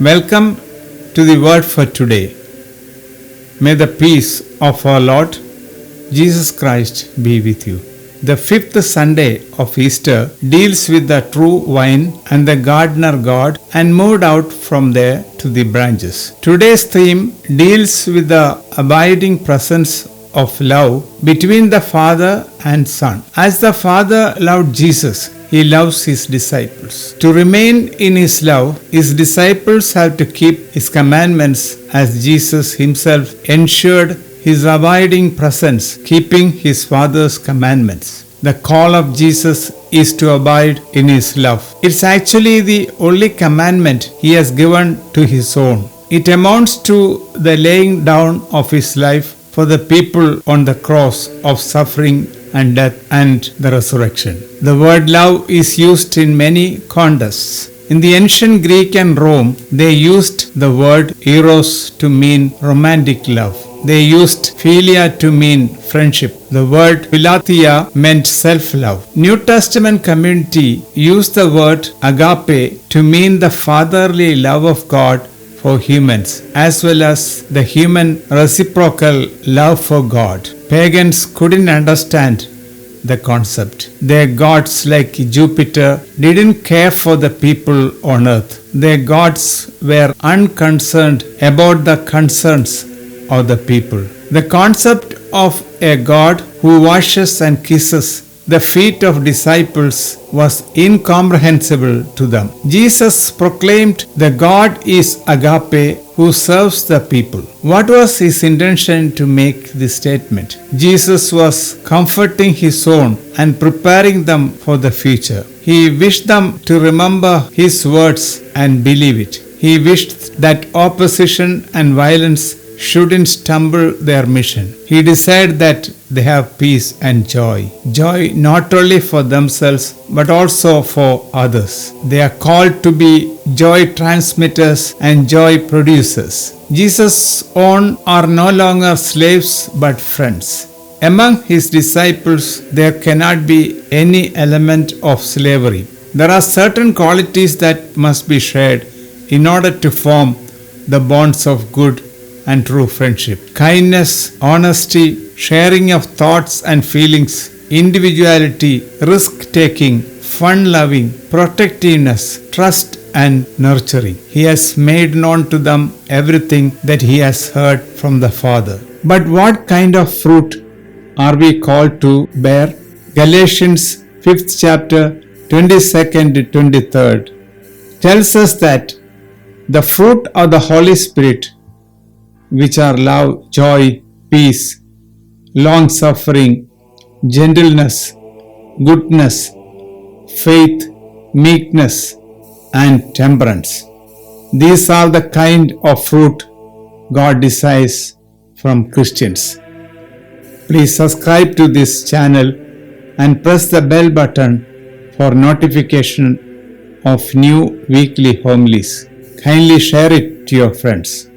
Welcome to the word for today. May the peace of our Lord Jesus Christ be with you. The fifth Sunday of Easter deals with the true vine and the gardener God and moved out from there to the branches. Today's theme deals with the abiding presence of love between the Father and Son. As the Father loved Jesus, He loves His disciples. To remain in His love, His disciples have to keep His commandments as Jesus Himself ensured His abiding presence, keeping His Father's commandments. The call of Jesus is to abide in His love. It's actually the only commandment He has given to His own. It amounts to the laying down of His life for the people on the cross of suffering and death and the resurrection. The word love is used in many contexts. In the ancient Greek and Rome, they used the word eros to mean romantic love. They used philia to mean friendship. The word philathea meant self-love. New Testament community used the word agape to mean the fatherly love of God for humans, as well as the human reciprocal love for God. Pagans couldn't understand the concept. Their gods like Jupiter didn't care for the people on earth. Their gods were unconcerned about the concerns of the people. The concept of a God who washes and kisses the feet of disciples was incomprehensible to them. Jesus proclaimed the God is agape who serves the people. What was His intention to make this statement? Jesus was comforting His own and preparing them for the future. He wished them to remember His words and believe it. He wished that opposition and violence shouldn't stumble their mission. He desired that they have peace and joy. Joy not only for themselves but also for others. They are called to be joy transmitters and joy producers. Jesus' own are no longer slaves but friends. Among His disciples, there cannot be any element of slavery. There are certain qualities that must be shared in order to form the bonds of good and true friendship. Kindness, honesty, sharing of thoughts and feelings, individuality, risk-taking, fun-loving, protectiveness, trust and nurturing. He has made known to them everything that He has heard from the Father. But what kind of fruit are we called to bear? Galatians 5th chapter 22nd to 23rd tells us that the fruit of the Holy Spirit, which are love, joy, peace, long-suffering, gentleness, goodness, faith, meekness, and temperance. These are the kind of fruit God desires from Christians. Please subscribe to this channel and press the bell button for notification of new weekly homilies. Kindly share it to your friends.